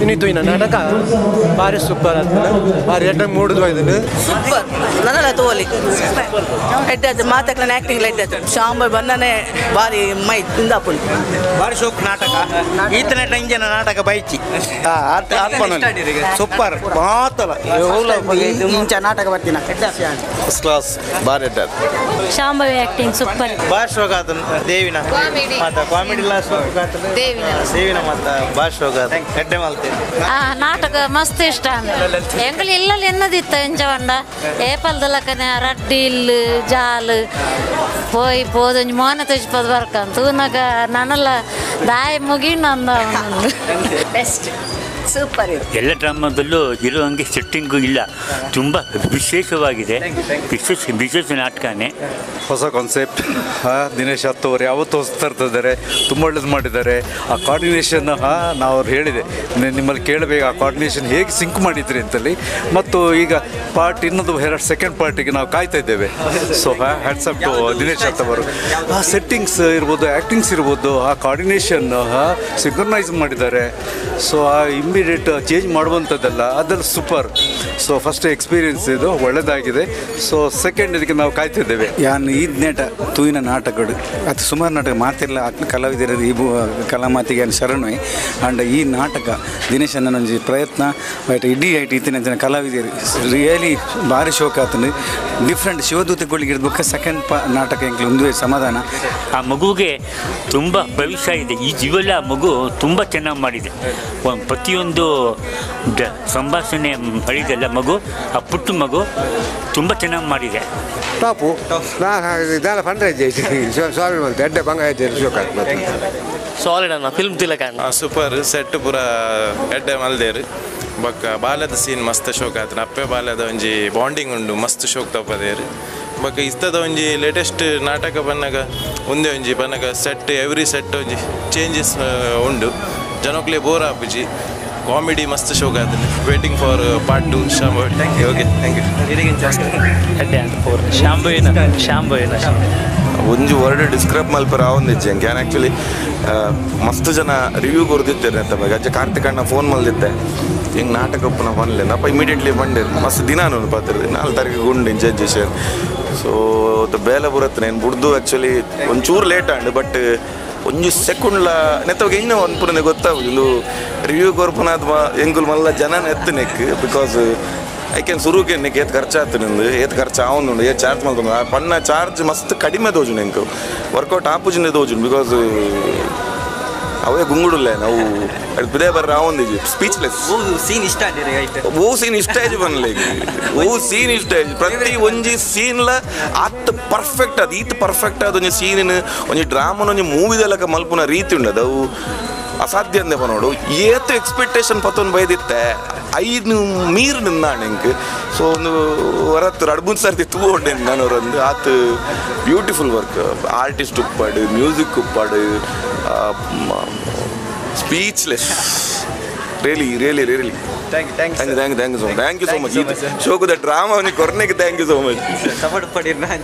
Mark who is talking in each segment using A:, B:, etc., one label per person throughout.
A: ತುನಿತುಯಿನ ನಾಟಕ ಭಾರಿ ಸೂಪರ್ ಆಗ್ತದೆ ಭಾರಿ ಎಡ್ಡ ಮೂಡುದು ಇದನ್ನು
B: ಸೂಪರ್ ನನ್ನಲ್ಲ ತೋಲಿ ಎಡ್ಡದು ಮಾತಕ್ಲ ಆ್ಯಕ್ಟಿಂಗ್ ಎಡ್ಡದು ಶಾಂಬ ಬಂದನೆ ಭಾರಿ ಮೈ ಇಂದಾಪುಂಡು
C: ಭಾರಿ ಶೋಕ್ ನಾಟಕ ಈತನ ಇಂಜನ ನಾಟಕ ಬೈಚಿ ಸೂಪರ್ ಮಾತಲ್ಲ ಇಂಚ ನಾಟಕ ಬರ್ತೀನ
D: ಫಸ್ಟ್ ಕ್ಲಾಸ್ ಭಾರಿ ಎಡ್ಡ
E: ಶಾಂಭವಿ ಆಕ್ಟಿಂಗ್ ಸೂಪರ್
C: ಭಾರಿ ಶೋಕ ಆತನ ದೇವಿನ ಮಾತ ಕಾಮಿಡಿ ದೇವಿನ ಮಾತ ಭಾರಿ ಶೋಕ ಎಡ್ಡೆ ಮಾಲ್ತೇನೆ
E: ನಾಟಕ ಮಸ್ತ್ ಇಷ್ಟ ಎಂಗಳು ಇಲ್ಲಲ್ಲಿ ಎನ್ನದಿತ್ತ ಎಂಜವಂಡ ಏಪಲ್ದಲಕನೆ ರಡ್ಡಿ ಇಲ್ಲು ಜಾಲು ಪೋಯಿ ಪೋದೊಂಜಿ ಮೋನ ತೆಜ್ಪದ ಬರ್ಕಂತ ತೂನಗ ನನಲ್ಲ ದಾಯ ಮುಗಿಂಡು ಅಂದ
B: ಬೆಸ್ಟ್ ಸೂಪರ್
F: ಎಲ್ಲ ಡ್ರಾಮಾದಲ್ಲೂ ಇರುವಂಗೆ ಸೆಟ್ಟಿಂಗು ಇಲ್ಲ ತುಂಬ ವಿಶೇಷವಾಗಿದೆ ವಿಶೇಷ ನಾಟಕನೇ
D: ಹೊಸ ಕಾನ್ಸೆಪ್ಟ್ ದಿನೇಶ್ ಹತ್ತವರು ಯಾವತ್ತೂ ಹೊಸ್ತಾ ಇರ್ತಿದ್ದಾರೆ ತುಂಬ ಒಳ್ಳೇದು ಮಾಡಿದ್ದಾರೆ ಆ ಕೋಆರ್ಡಿನೇಷನ್ ನಾವು ಅವ್ರು ಹೇಳಿದೆ ನಿಮ್ಮಲ್ಲಿ ಕೇಳಬೇಕು ಆ ಕೋಆರ್ಡಿನೇಷನ್ ಹೇಗೆ ಸಿಂಕ್ ಮಾಡಿದ್ರಿ ಅಂತಲ್ಲಿ ಮತ್ತು ಈಗ ಪಾರ್ಟ್ ಇನ್ನೊಂದು ಸೆಕೆಂಡ್ ಪಾರ್ಟಿಗೆ ನಾವು ಕಾಯ್ತಾ ಇದ್ದೇವೆ ಸೊ ಹ್ಯಾಟ್ಸಪ್ ಟು ದಿನೇಶ್ ಹತ್ತವರು ಆ ಸೆಟ್ಟಿಂಗ್ಸ್ ಇರ್ಬೋದು ಆ್ಯಕ್ಟಿಂಗ್ಸ್ ಇರ್ಬೋದು ಆ ಕೋಆರ್ಡಿನೇಷನ್ ಸಿಂಕ್ರನೈಸ್ ಮಾಡಿದ್ದಾರೆ ಸೊ ಆ ಇಮ್ಮಿಡಿಯೇಟ್ ಚೇಂಜ್ ಮಾಡುವಂಥದ್ದಲ್ಲ ಅದೆಲ್ಲ ಸೂಪರ್ ಸೊ ಫಸ್ಟ್ ಎಕ್ಸ್ಪೀರಿಯನ್ಸ್ ಇದು ಒಳ್ಳೆಯದಾಗಿದೆ ಸೊ ಸೆಕೆಂಡ್ ಇದಕ್ಕೆ ನಾವು ಕಾಯ್ತಿದ್ದೇವೆ
G: ಯಾನ್ ಈದ್ ನೆಟ ತೂಯಿನ ನಾಟಕಗಳು ಅದು ಸುಮಾರು ನಾಟಕ ಮಾತೆಲ್ಲ ಕಲಾವಿದರ ಈ ಕಲಾ ಮಾತಿಗೆ ಶರಣೆ ಅಂಡ್ ಈ ನಾಟಕ ದಿನೇಶ್ ಅನ್ನೊಂಜಿ ಪ್ರಯತ್ನ ಬಟ್ ಇಡೀ ಐಟ್ ಇತ್ತಿನ ಕಲಾವಿದರು ರಿಯಲಿ ಭಾರಿ ಶೋಕ ಆತನು ಡಿಫ್ರೆಂಟ್ ಶಿವದೂತಗಳಿಗೆ ಇರ್ಬೇಕು ಸೆಕೆಂಡ್ ನಾಟಕ ಎಂಕ್ಲು ಒಂದು ಸಮಾಧಾನ
F: ಆ ಮಗುಗೆ ತುಂಬ ಭವಿಷ್ಯ ಇದೆ ಈ ಜೀವಲ್ಲ ಮಗು ತುಂಬ ಚೆನ್ನಾಗಿ ಮಾಡಿದೆ ಪ್ರತಿಯೊಂದು ಸಂಭಾಷಣೆ ಹೇಳಿದೆಲ್ಲ ಮಗು ಆ ಪುಟ್ಟ ಮಗು ತುಂಬ ಚೆನ್ನಾಗಿ ಮಾಡಿದೆ
A: ಟಾಪು ಇದೆಲ್ಲ ಫಂಡ್ರೇಜ್ ಸ್ವಾಮಿ ಬಂತು ಎಡ್ಡೆ ಬಂಗ
H: ಸಾಲಿಡ್ ಅನ್ನ ಫಿಲ್ಮ್ ತಿಲಕ
I: ಸೂಪರ್ ಸೆಟ್ ಪೂರ ಎಡ್ಡೆ ಮಲ್ದೇರು ಬೊಕ್ಕ ಬಾಲ್ಯದ ಸೀನ್ ಮಸ್ತ್ ಶೋಕ ಆತನ ಅಪ್ಪೆ ಬಾಲ್ಯದ ಒಂಜಿ ಬಾಂಡಿಂಗ್ ಉಂಡು ಮಸ್ತ್ ಶೋಕ್ ತಪ್ಪದೇರು ಬೊಕ್ಕ ಇಸ್ತದ ಒಂಜಿ ಲೇಟೆಸ್ಟ್ ನಾಟಕ ಬನ್ನಾಗ ಒಂದೇ ಒಂಜಿ ಬನ್ನಾಗ ಸೆಟ್ ಎವ್ರಿ ಸೆಟ್ ಒಂಜಿ ಚೇಂಜಸ್ ಉಂಡು ಜನಕ್ಲೆ ಬೋರ್ ಆಪುಜಿ ಕಾಮಿಡಿ ಮಸ್ತ್ ಶೋಕ ಆತನ waiting for part 2 Shambhavi okay thank you
H: ಶಾಂಭವಿನ
J: ಒಂಜಿ ವರ್ಡ್ ಡಿಸ್ಕ್ರೈಬ್ ಮಲ್ಪರ ಆವೊಂದಿಜ್ಜೆ ಕ್ಯಾನ್ ಆ್ಯಕ್ಚುಲಿ ಮಸ್ತ್ ಜನ ರಿವ್ಯೂ ಕೊಡ್ದಿದ್ದೇನೆ ಅಂತ ಬಗ್ಗೆ ಅಜ್ಜ ಕಾರ್ತಿಕ್ ಅಣ್ಣ ಫೋನ್ ಮಲ್ದಿದ್ದೆ ಹಿಂಗೆ ನಾಟಕ ಒಪ್ಪನ ಬಂದ್ಲೆ ನಪ್ಪ ಇಮಿಡಿಯೇಟ್ಲಿ ಬಂದಿರು ಮಸ್ತ್ ದಿನ ಪಾತಿರ್ದು 4 ತಾರೀಕು ಗುಂಡು ಇಂಜ್ ಶೇರ್ ಸೊ ಬೇಲೆ ಬುರತ್ತೆ నేను ಬುಡ್ದು ಆ್ಯಕ್ಚುಲಿ ಒಂಚೂರು ಲೇಟ್ ಆಂಡ್ ಬಟ್ ಒಂಜಿ ಸೆಕೆಂಡ್ಲ ನೆತ್ತವಾಗ ಹೆಂಗೆ ಅನ್ಪುರನೆ ಗೊತ್ತಾಗುದು ರಿವ್ಯೂ ಕೊರ್ಪುನಾದ ಎಂಗುಲ್ ಮಲ್ಲ ಜನ ನೆತ್ತು ನೆಕ್ ಬಿಕಾಸ್ ಐ ಕ್ಯಾನ್ ಸುರುಗೆ ನೆಕ್ ಏತ್ ಖರ್ಚಾತು ನಿಂದು ಏತ್ ಖರ್ಚು ಆವೊಂದು ಏತ್ ಚಾರ್ಜ್ ಮಾಡ್ಕೊಂಡು ಆ ಪನ್ನ ಚಾರ್ಜ್ ಮಸ್ತ್ ಕಡಿಮೆ ತೋಜುಂಡು ಎಂಕು ವರ್ಕೌಟ್ ಆಪುಜಿನ ತೋಜುಂಡು ಬಿಕಾಸ್ ಅವೇ ಗುಂಗುಡುಲ್ಲ ನಾವು ಬಿದೇ ಬರ್ರ ಆವೊಂದಿಜಿ ಸ್ಪೀಚ್ಲೆಸ್
C: ಸೀನ್ ಇಷ್ಟ
J: ಓ ಸೀನ್ ಇಷ್ಟ ಆಯ್ತು ಬನ್ಲಿ ಓ ಸೀನ್ ಇಷ್ಟ ಆಯ್ತು ಪ್ರತಿ ಒಂಜಿ ಸೀನ್ಲ ಅತ್ ಪರ್ಫೆಕ್ಟ್ ಅದು ಈತ್ ಪರ್ಫೆಕ್ಟ್ ಆದ ಒಂಜಿ ಸೀನಿನ ಒಂಜಿ ಡ್ರಾಮನ ಒಂಜಿ ಮೂವಿದೆಲ್ಲಕ ಮಲ್ಪುನ ರೀತಿ ಉಂಡದು ಅವು ಅಸಾಧ್ಯ ಅಂದೆ ನೋಡು ಏತು ಎಕ್ಸ್ಪೆಕ್ಟೇಷನ್ ಪತ್ತೊಂದು ಬೈದಿತ್ತೆ 5 ಮೀರು ನಿಂದಾಣ ಎಂಕ್ ಸೊ ಒಂದು ಹೊರತ್ತು 2-3 ಸರ್ತಿ ತೂಗೊಂಡೆ ನಾನು ಅವರೊಂದು ಆತು ಬ್ಯೂಟಿಫುಲ್ ವರ್ಕ್ ಆರ್ಟಿಸ್ಟ್ ಉಪ್ಪಾಡು ಮ್ಯೂಸಿಕ್ ಉಪ್ಪಾಡು speechless really thank you so much ಶೋಕದ ಡ್ರಾಮಾ ಅವನಿಗೆ ಕೊರ್ನೆಗೆ ಥ್ಯಾಂಕ್ ಯು ಸೋ ಮಚ್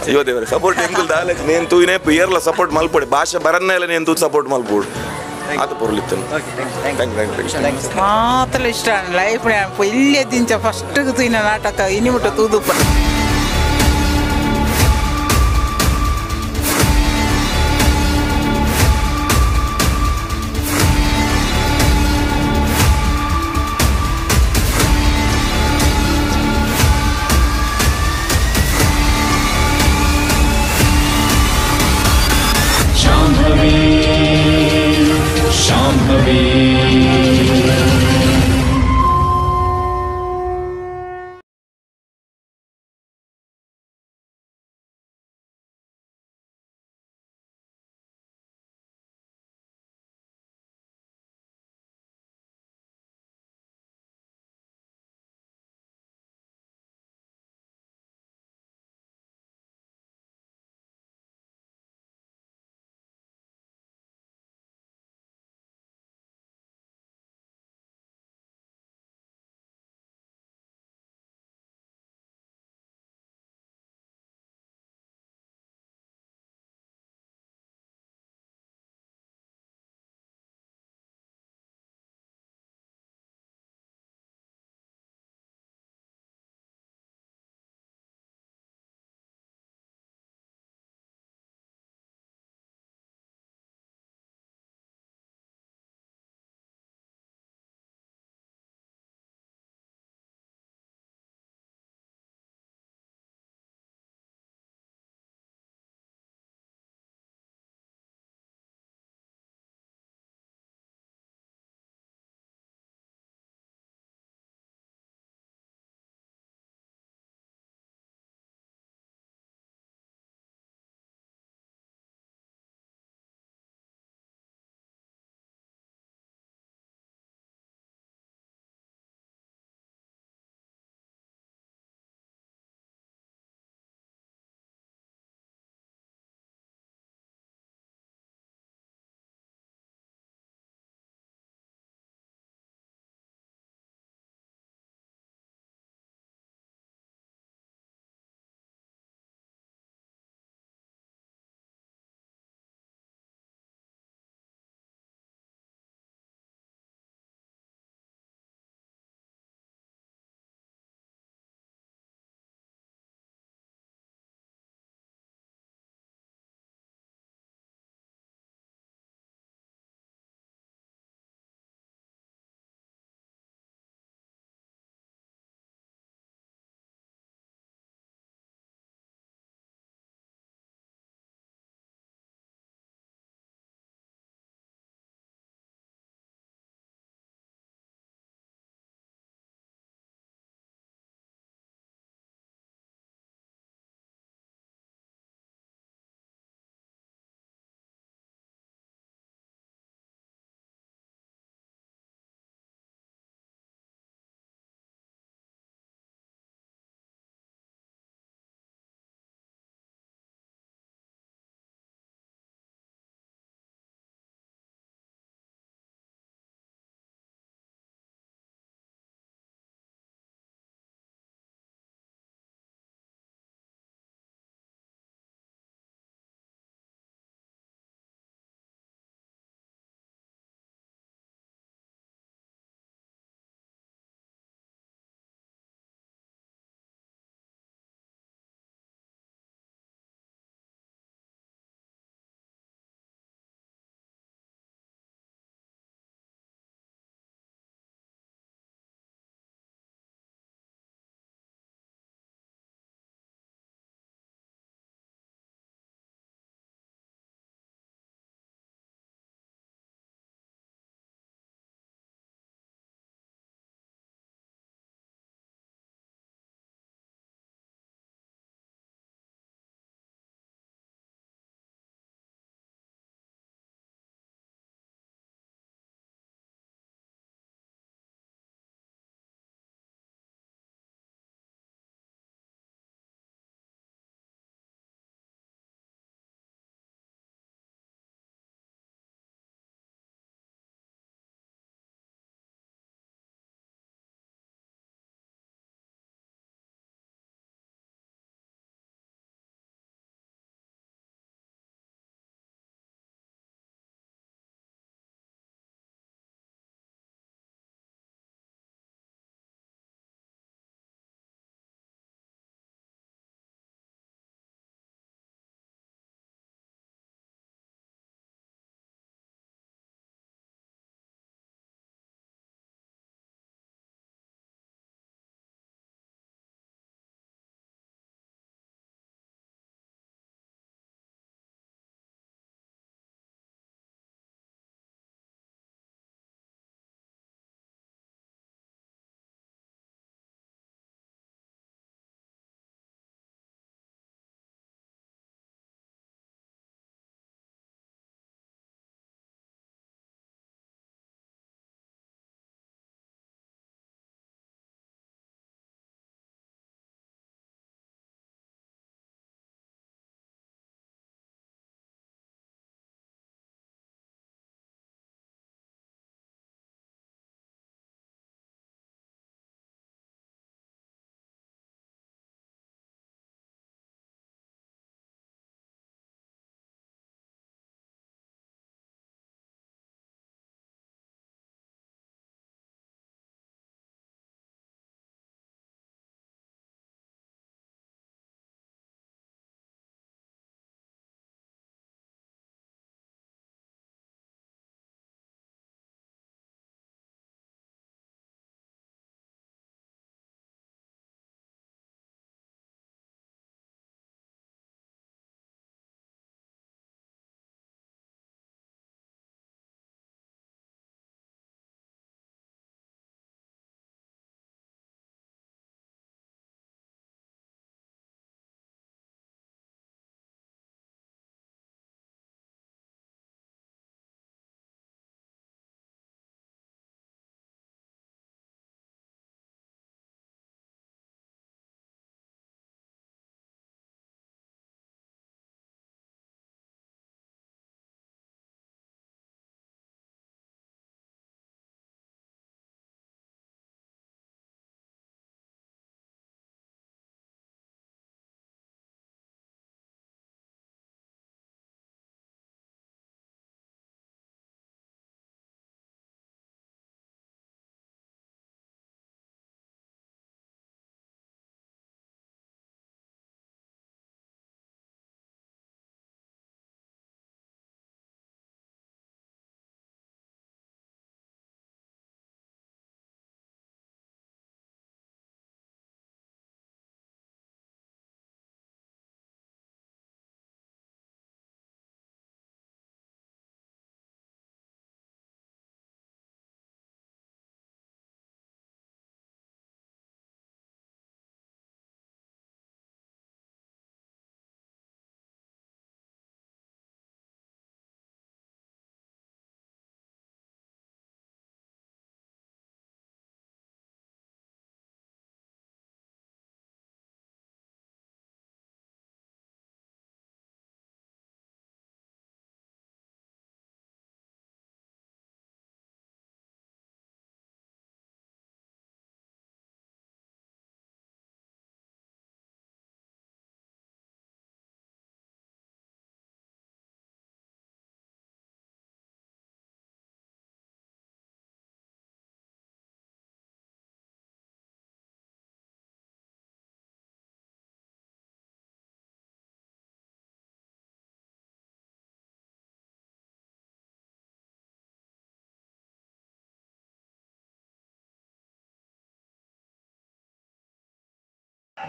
J: ಅಯ್ಯೋ ದೇವರೇ ಸಪೋರ್ಟ್ ಎಂಕುಲ್ ದಾಲೆ ನೇನು ತೂಯಿನೇ ಇಯರ್ಲ ಸಪೋರ್ಟ್ ಮಲ್ಪೊಡೆ ಭಾಷೆ ಬರನ್ನೇ ಇಲ್ಲ ನೇನು ತೂ ಸಪೋರ್ಟ್ ಮಲ್ಪೋಡು ಅದು ಪೊರ್ಲಿತ್ತು
B: ಮಾತ್ರ ಇಷ್ಟ ಲೈಫ್ ಇಲ್ಲೇ ದಿಂಚ ಫಸ್ಟ್ ತೂಯಿನ ನಾಟಕ ಇನಿಮುಟ ತೂದು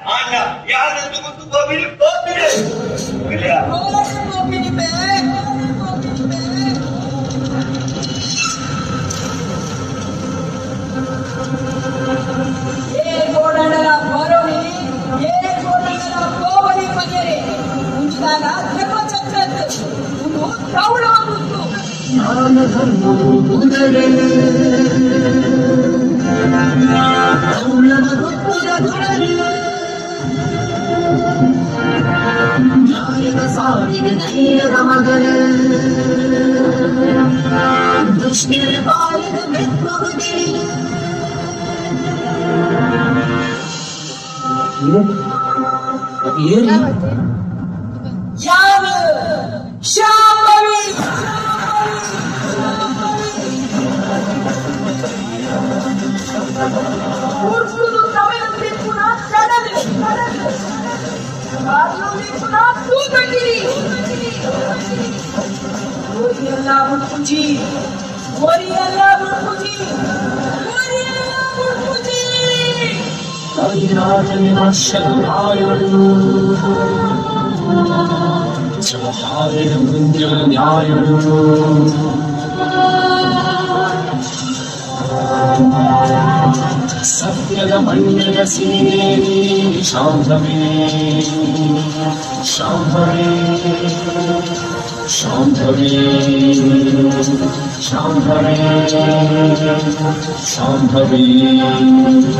K: Anna, ಯಾರು ತಗೊಂಡು ಗೋಬಿನಿ ಗೋಬಿನಿ ಗೋಬಿನಿ ಬೇ ಏ ಗೋಡಡರ ಬರೋಣಿ ಏ ಗೋಡಡರ ಗೋಬನಿ ಪಗೆರೆ ಮುಂಚಾಗ ಧರ್ಮಚಕ್ರದ್ದು ಒಂದು ಪ್ರೌಢವಾಗುತ್ತು ಜ್ಞಾನ ಧರ್ಮವು ಗುರುಗಳೇ ನ್ಯಾಯದ ಸಾವಿನ ನೇರ ಮಗನೇ ದುಷ್ಟಿರ ಬಾಳಿನ ಮೆತ್ತುವುದೇ ಯಾವ ಶಾಂಭವಿ ಕೂರ್ಸುವುದು ತಮೆಯಂತೆ ಪುನಃ ಕಡಲೆ ಕಾರಣವೇ ಪುನಃ ತೂಗಂಡಿರಿ ಓರಿಯಲ್ಲ ಮುಟ್ಪುಜಿ ಓರಿಯಲ್ಲ ಮುಟ್ಪುಜಿ ಓರಿಯಲ್ಲ ಮುಟ್ಪುಜಿ ಕವಿರಾಜನಿ ವರ್ಷರಾಯರು ಜಮಹಾರಿನ ಮುಂದಿನ ನ್ಯಾಯರು ಸತ್ಯದ ಮಣ್ಣಿನ ಸೀರೆ ಶಾಂಭವಿ ಶಾಂಭವಿ ಶಾಂಭವಿ ಶಾಂಭವಿ ಶಾಂಭವಿ